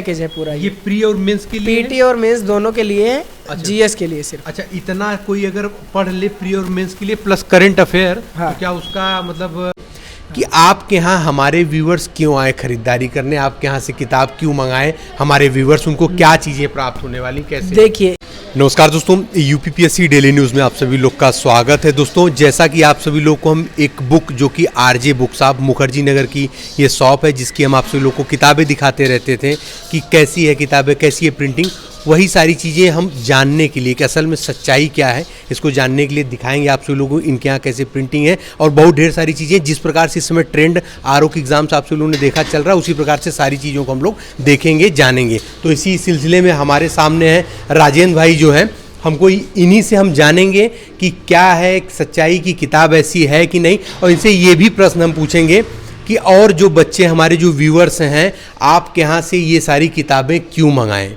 Package है पूरा। ये प्री और मेंस के लिए, पीटी और मेंस दोनों के लिए है। अच्छा। जीएस के लिए सिर्फ। अच्छा, इतना कोई अगर पढ़ ले प्री और मेंस के लिए प्लस करंट अफेयर, हाँ। तो क्या उसका मतलब कि आपके यहाँ हमारे व्यूवर्स क्यों आए खरीदारी करने, आपके यहाँ से किताब क्यों मंगाएं हमारे व्यूवर्स, उनको क्या चीज़ें प्राप्त होने वाली, कैसे? देखिए, नमस्कार दोस्तों, यूपीपीएससी डेली न्यूज़ में आप सभी लोग का स्वागत है। दोस्तों, जैसा कि आप सभी लोग को हम एक बुक जो कि आरजे बुक साहब मुखर्जी नगर की ये शॉप है, जिसकी हम आप सभी लोग को किताबें दिखाते रहते थे कि कैसी है किताबें, कैसी है प्रिंटिंग, वही सारी चीज़ें हम जानने के लिए कि असल में सच्चाई क्या है, इसको जानने के लिए दिखाएंगे आप सभी लोगों को इनके यहाँ कैसे प्रिंटिंग है और बहुत ढेर सारी चीज़ें। जिस प्रकार से इस समय ट्रेंड आरओ के एग्जाम्स आप सभी लोगों ने देखा चल रहा है, उसी प्रकार से सारी चीज़ों को हम लोग देखेंगे, जानेंगे। तो इसी सिलसिले में हमारे सामने है राजेंद्र भाई जो है, हमको इन्हीं से हम जानेंगे कि क्या है सच्चाई की किताब ऐसी है कि नहीं, और इनसे ये भी प्रश्न हम पूछेंगे कि और जो बच्चे हमारे जो व्यूअर्स हैं आपके यहाँ से ये सारी किताबें क्यों मंगाएं,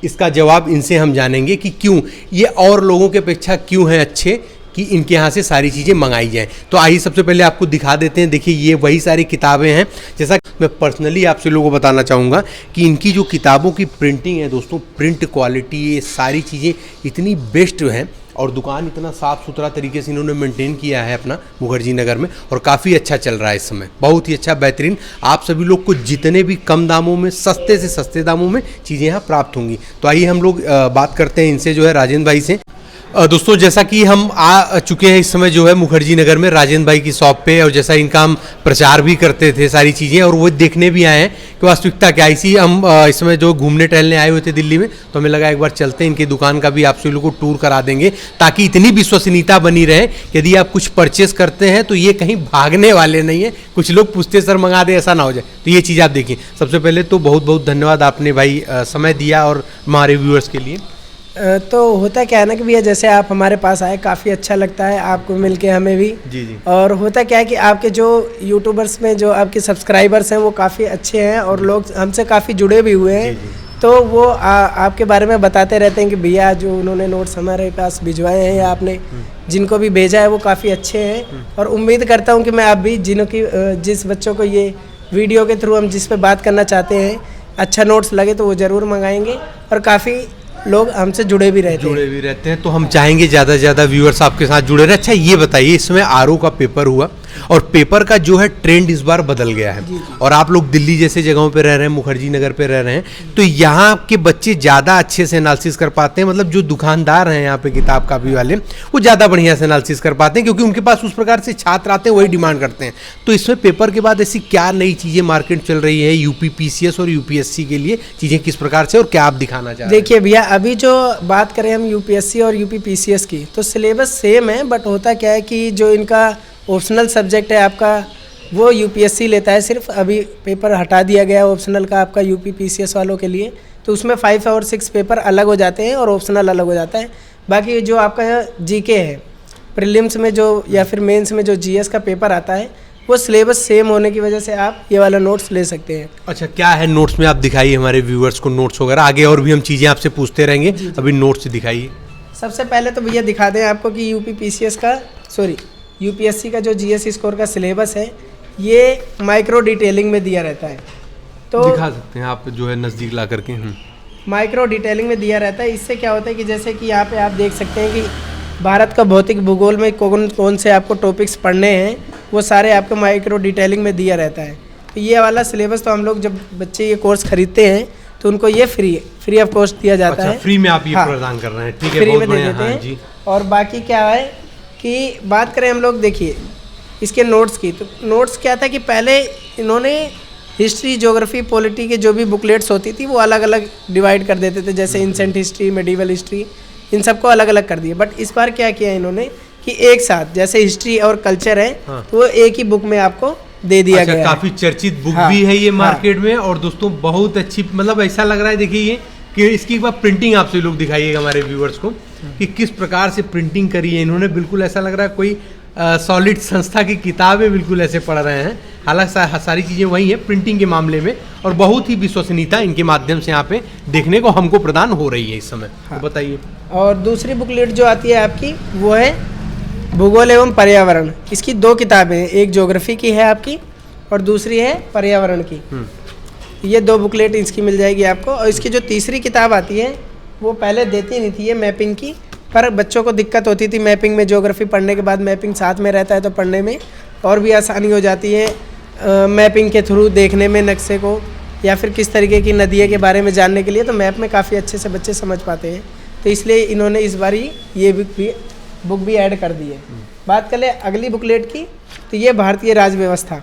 इसका जवाब इनसे हम जानेंगे कि क्यों ये और लोगों के अपेक्षा क्यों हैं अच्छे कि इनके यहाँ से सारी चीज़ें मंगाई जाएं। तो आइए सबसे पहले आपको दिखा देते हैं। देखिए, ये वही सारी किताबें हैं। जैसा मैं पर्सनली आपसे लोगों को बताना चाहूँगा कि इनकी जो किताबों की प्रिंटिंग है दोस्तों, प्रिंट क्वालिटी, ये सारी चीज़ें इतनी बेस्ट हैं और दुकान इतना साफ़ सुथरा तरीके से इन्होंने मेंटेन किया है अपना मुखर्जी नगर में, और काफ़ी अच्छा चल रहा है इस समय, बहुत ही अच्छा, बेहतरीन। आप सभी लोग को जितने भी कम दामों में, सस्ते से सस्ते दामों में चीज़ें यहाँ प्राप्त होंगी। तो आइए हम लोग बात करते हैं इनसे जो है राजेंद्र भाई से। दोस्तों, जैसा कि हम आ चुके हैं इस समय जो है मुखर्जी नगर में राजेंद्र भाई की शॉप पे, और जैसा इनका हम प्रचार भी करते थे सारी चीज़ें, और वो देखने भी आए हैं कि वास्तविकता क्या। इसी हम इस समय जो घूमने टहलने आए हुए थे दिल्ली में, तो हमें लगा एक बार चलते हैं इनकी दुकान का भी आप सभी लोग को टूर करा देंगे, ताकि इतनी विश्वसनीयता बनी रहे कि यदि आप कुछ परचेस करते हैं तो ये कहीं भागने वाले नहीं है, कुछ लोग पूछते सर मंगा दे, ऐसा ना हो जाए। तो ये चीज़ आप देखिए। सबसे पहले तो बहुत बहुत धन्यवाद आपने भाई समय दिया और हमारे व्यूअर्स के लिए। तो होता क्या है ना कि भैया, जैसे आप हमारे पास आए, काफ़ी अच्छा लगता है आपको मिलके, हमें भी। जी। और होता क्या है कि आपके जो यूट्यूबर्स में जो आपके सब्सक्राइबर्स हैं वो काफ़ी अच्छे हैं और लोग हमसे काफ़ी जुड़े भी हुए हैं। जी। तो वो आपके बारे में बताते रहते हैं कि भैया जो उन्होंने नोट्स हमारे पास भिजवाए हैं या आपने जिनको भी भेजा है वो काफ़ी अच्छे हैं। और उम्मीद करता हूँ कि मैं आप भी जिस बच्चों को ये वीडियो के थ्रू हम जिस पे बात करना चाहते हैं, अच्छा नोट्स लगे तो वो ज़रूर मंगाएंगे, और काफ़ी लोग हमसे जुड़े भी रहते हैं। तो हम चाहेंगे ज़्यादा से ज़्यादा व्यूअर्स आपके साथ जुड़े रहे। अच्छा, ये बताइए, इसमें आरओ का पेपर हुआ और पेपर का जो है ट्रेंड इस बार बदल गया है। जी। और आप लोग दिल्ली जैसे जगहों पे रह रहे हैं, मुखर्जी नगर पे रह रहे हैं, तो यहाँ के बच्चे ज़्यादा अच्छे से एनालिसिस कर पाते हैं। मतलब जो दुकानदार हैं यहाँ पे किताब कापी वाले, वो ज़्यादा बढ़िया से एनालिसिस कर पाते हैं, क्योंकि उनके पास उस प्रकार से छात्र आते हैं, वही डिमांड करते हैं। तो इसमें पेपर के बाद ऐसी क्या नई चीज़ें मार्केट चल रही है यूपीपीसीएस और यूपीएससी के लिए, चीज़ें किस प्रकार से और क्या आप दिखाना चाह रहे हैं? देखिए भैया, अभी जो बात करें हम यूपीएससी और यूपीपीसीएस की, तो सिलेबस सेम है, बट होता क्या है कि जो इनका ऑप्शनल सब्जेक्ट है आपका, वो यूपीएससी लेता है सिर्फ। अभी पेपर हटा दिया गया है ऑप्शनल का आपका यूपीपीसीएस वालों के लिए, तो उसमें 5 और 6 पेपर अलग हो जाते हैं और ऑप्शनल अलग हो जाता है। बाकी जो आपका जीके है, प्रीलिम्स में जो या फिर मेंस में जो जीएस का पेपर आता है, वो सिलेबस सेम होने की वजह से आप ये वाला नोट्स ले सकते हैं। अच्छा, क्या है नोट्स में, आप दिखाइए हमारे व्यूअर्स को नोट्स वगैरह। आगे और भी हम चीज़ें आपसे पूछते रहेंगे, अभी नोट्स दिखाइए। सबसे पहले तो भैया दिखा दें आपको कि यूपीएससी का जो जीएस स्कोर का सिलेबस है, ये माइक्रो डिटेलिंग में दिया रहता है। तो दिखा सकते हैं आप जो है नज़दीक ला करके। माइक्रो डिटेलिंग में दिया रहता है। इससे क्या होता है कि जैसे कि यहाँ पे आप देख सकते हैं कि भारत का भौतिक भूगोल में कौन कौन से आपको टॉपिक्स पढ़ने हैं, वो सारे आपको माइक्रो डिटेलिंग में दिया रहता है। तो ये वाला सिलेबस तो हम लोग जब बच्चे ये कोर्स खरीदते हैं तो उनको ये फ्री ऑफ कॉस्ट दिया जाता है। फ्री में आप ये प्रदान कर रहे हैं, ठीक है, फ्री बहुत में दे देते हैं जी। और बाकी क्या है कि बात करें हम लोग, देखिए इसके नोट्स की, तो नोट्स क्या था कि पहले इन्होंने हिस्ट्री, ज्योग्राफी, पॉलिटी के जो भी बुकलेट्स होती थी वो अलग अलग डिवाइड कर देते थे, जैसे एंशिएंट हिस्ट्री, मेडिवल हिस्ट्री, इन सबको अलग अलग कर दिया। बट इस बार क्या किया इन्होंने कि एक साथ, जैसे हिस्ट्री और कल्चर है, तो वो एक ही बुक में आपको दे दिया गया। काफ़ी चर्चित बुक भी है ये मार्केट में, और दोस्तों बहुत अच्छी, मतलब ऐसा लग रहा है, देखिए ये कि इसकी बात प्रिंटिंग आपसे लोग दिखाइएगा हमारे व्यूअर्स को कि किस प्रकार से प्रिंटिंग करी है इन्होंने। बिल्कुल ऐसा लग रहा है कोई सॉलिड संस्था की किताबें बिल्कुल ऐसे पढ़ रहे हैं। हालांकि सारी चीज़ें वही है प्रिंटिंग के मामले में, और बहुत ही विश्वसनीयता इनके माध्यम से यहाँ पे देखने को हमको प्रदान हो रही है इस समय। तो बताइए। और दूसरी बुकलेट जो आती है आपकी, वो है भूगोल एवं पर्यावरण। इसकी 2 किताबें हैं, एक ज्योग्राफी की है आपकी और दूसरी है पर्यावरण की। ये 2 बुकलेट इसकी मिल जाएगी आपको। और इसकी जो तीसरी किताब आती है वो पहले देती नहीं थी, ये मैपिंग की, पर बच्चों को दिक्कत होती थी मैपिंग में। ज्योग्राफी पढ़ने के बाद मैपिंग साथ में रहता है तो पढ़ने में और भी आसानी हो जाती है। मैपिंग के थ्रू देखने में नक्शे को, या फिर किस तरीके की नदियों के बारे में जानने के लिए, तो मैप में काफ़ी अच्छे से बच्चे समझ पाते हैं। तो इसलिए इन्होंने इस बार ये बुक भी ऐड कर दी है। बात कर ले अगली बुकलेट की, तो ये भारतीय राज्य व्यवस्था,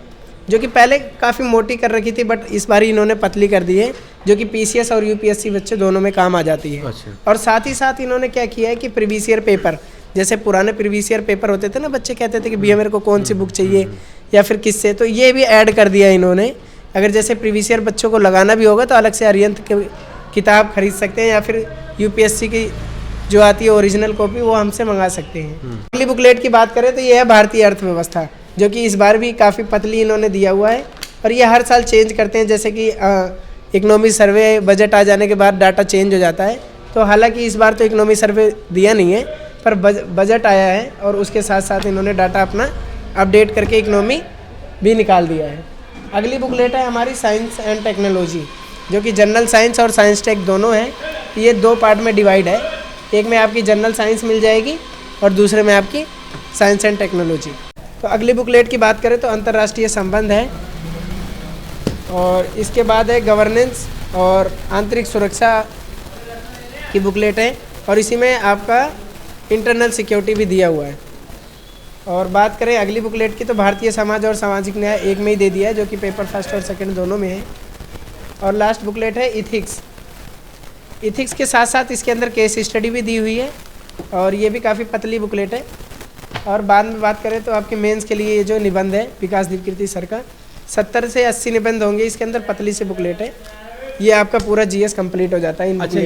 जो कि पहले काफ़ी मोटी कर रखी थी, बट इस बार इन्होंने पतली कर दी है, जो कि पीसीएस और यूपीएससी बच्चे दोनों में काम आ जाती है। अच्छा। और साथ ही साथ इन्होंने क्या किया है कि प्रीवियस ईयर पेपर, जैसे पुराने प्रीवियस ईयर पेपर होते थे ना, बच्चे कहते थे कि भैया मेरे को कौन सी बुक चाहिए या फिर किससे, तो ये भी ऐड कर दिया इन्होंने। अगर जैसे प्रीवियस ईयर बच्चों को लगाना भी होगा तो अलग से अरिहंत की किताब खरीद सकते हैं, या फिर यूपीएससी की जो आती है ओरिजिनल कॉपी वो हमसे मंगा सकते हैं। अगली बुकलेट की बात करें तो ये है भारतीय अर्थव्यवस्था, जो कि इस बार भी काफ़ी पतली इन्होंने दिया हुआ है। और ये हर साल चेंज करते हैं, जैसे कि इकोनॉमी सर्वे बजट आ जाने के बाद डाटा चेंज हो जाता है। तो हालांकि इस बार तो इकोनॉमी सर्वे दिया नहीं है, पर बजट आया है और उसके साथ साथ इन्होंने डाटा अपना अपडेट करके इकोनॉमी भी निकाल दिया है। अगली बुकलेट है हमारी साइंस एंड टेक्नोलॉजी, जो कि जनरल साइंस और साइंस टेक दोनों है। ये 2 पार्ट में डिवाइड है, एक में आपकी जनरल साइंस मिल जाएगी और दूसरे में आपकी साइंस एंड टेक्नोलॉजी। तो अगली बुकलेट की बात करें तो अंतर्राष्ट्रीय संबंध है, और इसके बाद है गवर्नेंस और आंतरिक सुरक्षा की बुकलेट है, और इसी में आपका इंटरनल सिक्योरिटी भी दिया हुआ है। और बात करें अगली बुकलेट की, तो भारतीय समाज और सामाजिक न्याय एक में ही दे दिया है, जो कि पेपर फर्स्ट और सेकंड दोनों में है। और लास्ट बुकलेट है इथिक्स। इथिक्स के साथ साथ इसके अंदर केस स्टडी भी दी हुई है, और ये भी काफ़ी पतली बुकलेट है। और बाद में बात करें तो आपके मेंस के लिए ये जो निबंध है विकास दीपकृति सर का, 70 से 80 निबंध होंगे इसके अंदर, पतली से बुकलेट है। ये आपका पूरा जीएस कंप्लीट हो जाता है। अच्छा,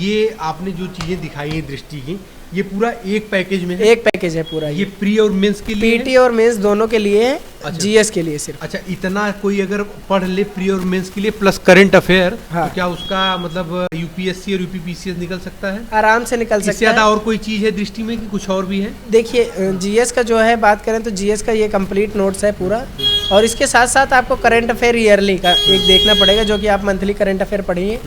ये आपने जो चीज़ें दिखाई है दृष्टि की, ये पूरा एक पैकेज में है? एक पैकेज है पूरा। ये प्री और मेंस के लिए, पीटी और मेंस दोनों के लिए है। अच्छा। जीएस के लिए सिर्फ। अच्छा, इतना कोई अगर पढ़ ले प्री और मेंस के लिए प्लस करंट अफेयर, हाँ। तो क्या उसका मतलब यूपीएससी और यूपीपीसीएस निकल सकता है? आराम से निकल सकता है। इससे ज्यादा और कोई चीज है दृष्टि में कि कुछ और भी है? देखिए जीएस का जो है बात करें तो जीएस का ये कंप्लीट नोट्स है पूरा, और इसके साथ साथ आपको करंट अफेयर ईयरली का एक देखना पड़ेगा, जो कि आप मंथली करंट अफेयर पढ़िए।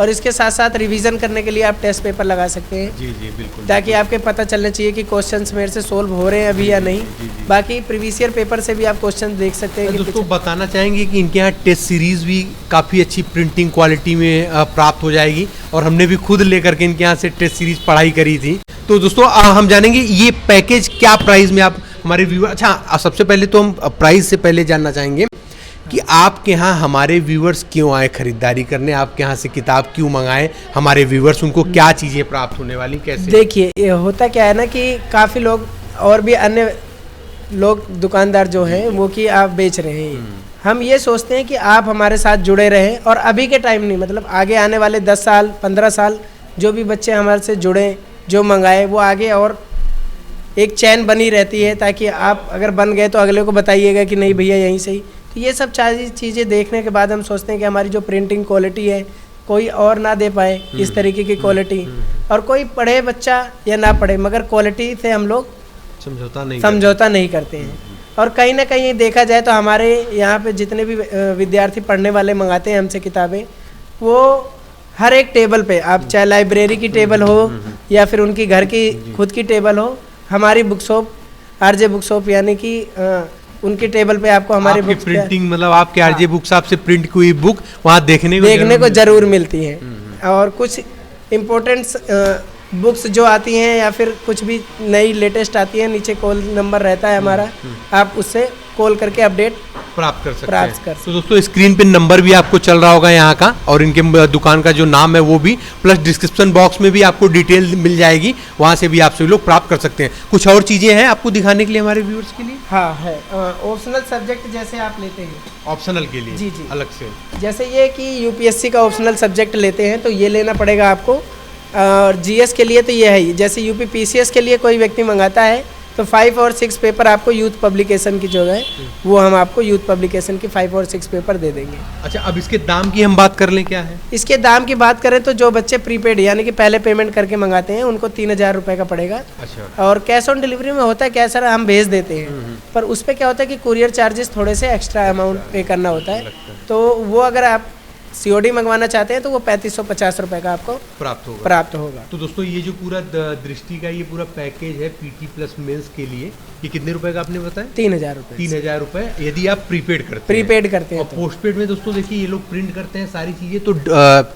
और इसके साथ साथ रिवीजन करने के लिए आप टेस्ट पेपर लगा सकते हैं। जी जी बिल्कुल, ताकि आपके पता चलना चाहिए कि क्वेश्चंस मेरे से सोल्व हो रहे हैं अभी या नहीं। बाकी प्रीवियस ईयर पेपर से भी आप क्वेश्चन देख सकते हैं। दोस्तों बताना चाहेंगे कि इनके यहाँ टेस्ट सीरीज भी काफ़ी अच्छी प्रिंटिंग क्वालिटी में प्राप्त हो जाएगी, और हमने भी खुद लेकर के इनके यहाँ से टेस्ट सीरीज पढ़ाई करी थी। तो दोस्तों हम जानेंगे ये पैकेज क्या प्राइस में आप हमारे व्यूअर। अच्छा, सबसे पहले तो हम प्राइस से पहले जानना चाहेंगे कि आपके यहाँ हमारे व्यूअर्स क्यों आए खरीदारी करने, आपके यहाँ से किताब क्यों मंगाए हमारे व्यूअर्स, उनको क्या चीज़ें प्राप्त होने वाली, कैसे? देखिए ये होता क्या है ना कि काफ़ी लोग और भी अन्य लोग दुकानदार जो हैं वो कि आप बेच रहे हैं, हम ये सोचते हैं कि आप हमारे साथ जुड़े रहें, और अभी के टाइम नहीं, मतलब आगे आने वाले 10 साल 15 साल जो भी बच्चे हमारे से जुड़े, जो मंगाए, वो आगे और एक चैन बनी रहती है, ताकि आप अगर बन गए तो अगले को बताइएगा कि नहीं भैया यहीं से ही। तो ये सब चीज़ें देखने के बाद हम सोचते हैं कि हमारी जो प्रिंटिंग क्वालिटी है कोई और ना दे पाए इस तरीके की क्वालिटी, और कोई पढ़े बच्चा या ना पढ़े, मगर क्वालिटी से हम लोग समझौता नहीं करते हैं। और कहीं ना कहीं देखा जाए तो हमारे यहाँ पे जितने भी विद्यार्थी पढ़ने वाले मंगाते हैं हमसे किताबें, वो हर एक टेबल पे, आप चाहे लाइब्रेरी की टेबल हो या फिर उनकी घर की खुद की टेबल हो, हमारी book shop RJ book shop यानी कि उनकी टेबल पे आपको हमारी बुक प्रिंटिंग, मतलब आपके आरजे बुक शॉप से प्रिंट हुई बुक वहाँ देखने को जरूर मिलती है। और कुछ इम्पोर्टेंट बुक्स जो आती हैं या फिर कुछ भी नई लेटेस्ट आती है, नीचे कॉल नंबर रहता है हमारा, आप उससे कॉल करके अपडेट प्राप्त कर सकते हैं। तो दोस्तों स्क्रीन पे नंबर भी आपको चल रहा होगा यहाँ का, और इनके दुकान का जो नाम है वो भी, प्लस डिस्क्रिप्शन बॉक्स में भी आपको डिटेल मिल जाएगी, वहाँ से भी आप सभी लोग प्राप्त कर सकते हैं। कुछ और चीज़ें हैं आपको दिखाने के लिए हमारे व्यूअर्स के लिए? हाँ है, ऑप्शनल सब्जेक्ट जैसे आप लेते हैं ऑप्शनल के लिए, जी जी अलग से, जैसे ये कि यूपीएससी का ऑप्शनल सब्जेक्ट लेते हैं तो ये लेना पड़ेगा आपको, और जीएस के लिए तो ये है ही। जैसे यूपी पीसीएस के लिए कोई व्यक्ति मंगाता है तो 5 और 6 पेपर आपको यूथ पब्लिकेशन की जो है वो हम आपको यूथ पब्लिकेशन की 5 और 6 पेपर दे देंगे। अच्छा, अब इसके दाम की हम बात कर लें, क्या है इसके दाम की बात करें तो जो बच्चे प्रीपेड यानी कि पहले पेमेंट करके मंगाते हैं उनको 3000 रुपये का पड़ेगा। अच्छा। और कैश ऑन डिलीवरी में होता है क्या सर, हम भेज देते हैं, पर उस पर क्या होता है कि कुरियर चार्जेस थोड़े से एक्स्ट्रा अमाउंट पे करना होता है, तो वो अगर आप COD मंगवाना चाहते हैं तो वो 3550 रुपये का आपको प्राप्त होगा। तो दोस्तों ये जो पूरा दृष्टि का ये पूरा पैकेज है PT प्लस मेंस के लिए, ये कितने रुपए का आपने बताया? 3000 रुपये। 3000 रुपए यदि आप प्रीपेड करते हैं। और पोस्टपेड में दोस्तों देखिए ये लोग प्रिंट करते हैं सारी चीज़ें, तो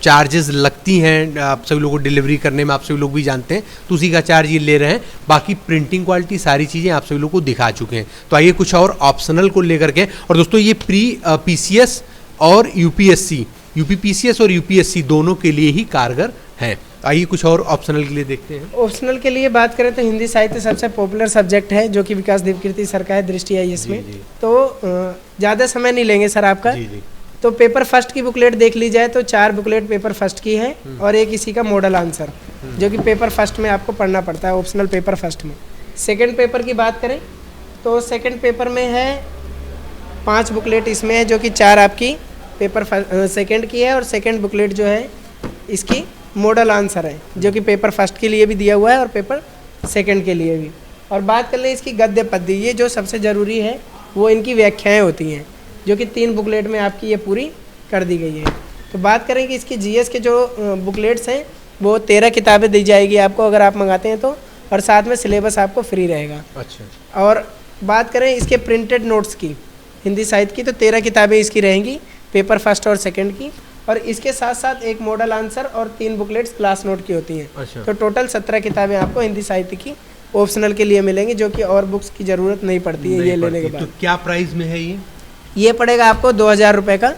चार्जेस लगती हैं आप सभी लोगों को डिलीवरी करने में, आप सभी लोग भी जानते हैं, तो उसी का चार्ज ये ले रहे हैं। बाकी प्रिंटिंग क्वालिटी सारी चीज़ें आप सभी लोग को दिखा चुके हैं। तो आइए कुछ और ऑप्शनल को लेकर के, और दोस्तों ये PCS और UPSC, UPPCS और UPSC दोनों के लिए ही कारगर है। आइए कुछ और ऑप्शनल के लिए देखते हैं। ऑप्शनल के लिए बात करें तो हिंदी साहित्य सबसे पॉपुलर सब्जेक्ट है, जो कि विकास देवकीर्ति सर का है, दृष्टि आई इसमें। तो ज़्यादा समय नहीं लेंगे सर आपका। तो पेपर फर्स्ट की बुकलेट देख ली जाए तो 4 बुकलेट पेपर फर्स्ट की है और एक इसी का मॉडल आंसर, जो कि पेपर फर्स्ट में आपको पढ़ना पड़ता है, ऑप्शनल पेपर फर्स्ट में। सेकेंड पेपर की बात करें तो सेकेंड पेपर में है 5 बुकलेट इसमें है, जो कि 4 आपकी पेपर सेकेंड की है और सेकेंड बुकलेट जो है इसकी मॉडल आंसर है, जो कि पेपर फर्स्ट के लिए भी दिया हुआ है और पेपर सेकंड के लिए भी। और बात कर लें इसकी गद्य पद्य, ये जो सबसे ज़रूरी है वो इनकी व्याख्याएं होती हैं, जो कि 3 बुकलेट में आपकी ये पूरी कर दी गई है। तो बात करें कि इसकी GS के जो बुकलेट्स हैं वो 13 किताबें दी जाएगी आपको अगर आप मंगाते हैं तो, और साथ में सिलेबस आपको फ्री रहेगा। अच्छा। और बात करें इसके प्रिंटेड नोट्स की, हिंदी साहित्य की, तो 13 किताबें इसकी रहेंगी पेपर फर्स्ट और सेकेंड की, और इसके साथ साथ एक मॉडल आंसर और 3 बुकलेट्स क्लास नोट की होती हैं। अच्छा। तो टोटल 17 किताबें आपको हिंदी साहित्य की ऑप्शनल के लिए मिलेंगी, जो कि और बुक्स की ज़रूरत नहीं पड़ती है ये लेने के बाद। तो क्या प्राइस में है ये पड़ेगा आपको 2000 रुपये का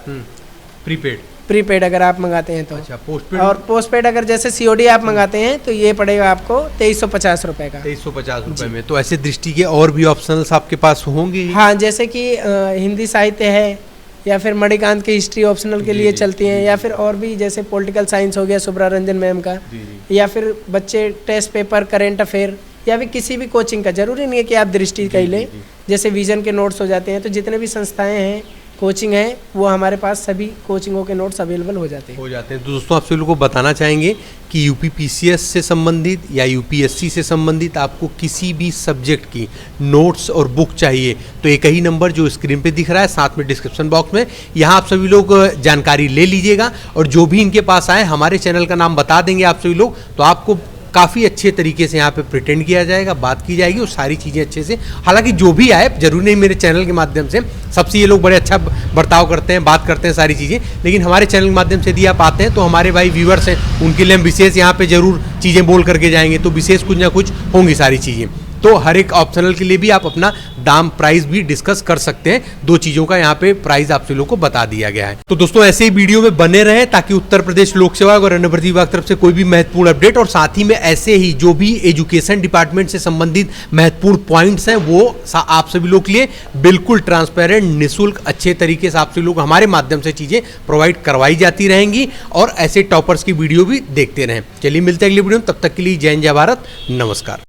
प्रीपेड अगर आप मंगाते हैं तो। अच्छा, पोस्टपेड? और पोस्टपेड अगर जैसे COD आप मंगाते हैं तो ये पड़ेगा आपको 2350 रुपये का। 2350 रुपये में। तो ऐसे दृष्टि के और भी ऑप्शनल्स आपके पास होंगे? हाँ, जैसे कि हिंदी साहित्य है, या फिर मणिकांत की हिस्ट्री ऑप्शनल के लिए चलती हैं, या फिर और भी जैसे पॉलिटिकल साइंस हो गया सुब्रा रंजन मैम का, या फिर बच्चे टेस्ट पेपर, करेंट अफेयर, या फिर किसी भी कोचिंग का, जरूरी नहीं है कि आप दृष्टि का ही लें, जैसे विजन के नोट्स हो जाते हैं। तो जितने भी संस्थाएं हैं, कोचिंग है, वो हमारे पास सभी कोचिंगों के नोट्स अवेलेबल हो जाते हैं। तो दोस्तों आप सभी लोगों को बताना चाहेंगे कि UPPCS से संबंधित या UPSC से संबंधित आपको किसी भी सब्जेक्ट की नोट्स और बुक चाहिए तो एक ही नंबर जो स्क्रीन पे दिख रहा है, साथ में डिस्क्रिप्शन बॉक्स में, यहाँ आप सभी लोग जानकारी ले लीजिएगा, और जो भी इनके पास आए हमारे चैनल का नाम बता देंगे आप सभी लोग, तो आपको काफ़ी अच्छे तरीके से यहाँ पे प्रिटेंड किया जाएगा, बात की जाएगी और सारी चीज़ें अच्छे से। हालांकि जो भी आए, जरूरी नहीं मेरे चैनल के माध्यम से, सबसे ये लोग बड़े अच्छा बर्ताव करते हैं, बात करते हैं सारी चीज़ें, लेकिन हमारे चैनल के माध्यम से यदि आप आते हैं तो हमारे भाई व्यूअर्स हैं, उनके लिए हम विशेष यहाँ पे जरूर चीज़ें बोल करके जाएंगे, तो विशेष कुछ ना कुछ होंगी सारी चीज़ें। तो हर एक ऑप्शनल के लिए भी आप अपना दाम प्राइस भी डिस्कस कर सकते हैं। 2 चीज़ों का यहाँ पे प्राइस आप सभी लोगों को बता दिया गया है। तो दोस्तों ऐसे ही वीडियो में बने रहें, ताकि उत्तर प्रदेश लोक सेवा और अन्न भर्ती विभाग तरफ से कोई भी महत्वपूर्ण अपडेट, और साथ ही में ऐसे ही जो भी एजुकेशन डिपार्टमेंट से संबंधित महत्वपूर्ण पॉइंट्स हैं वो आप सभी लोग के लिए बिल्कुल ट्रांसपेरेंट, निःशुल्क, अच्छे तरीके से आप सभी लोग हमारे माध्यम से चीज़ें प्रोवाइड करवाई जाती रहेंगी, और ऐसे टॉपर्स की वीडियो भी देखते रहें। चलिए मिलते हैं अगली वीडियो में, तब तक के लिए जय हिंद, जय भारत, नमस्कार।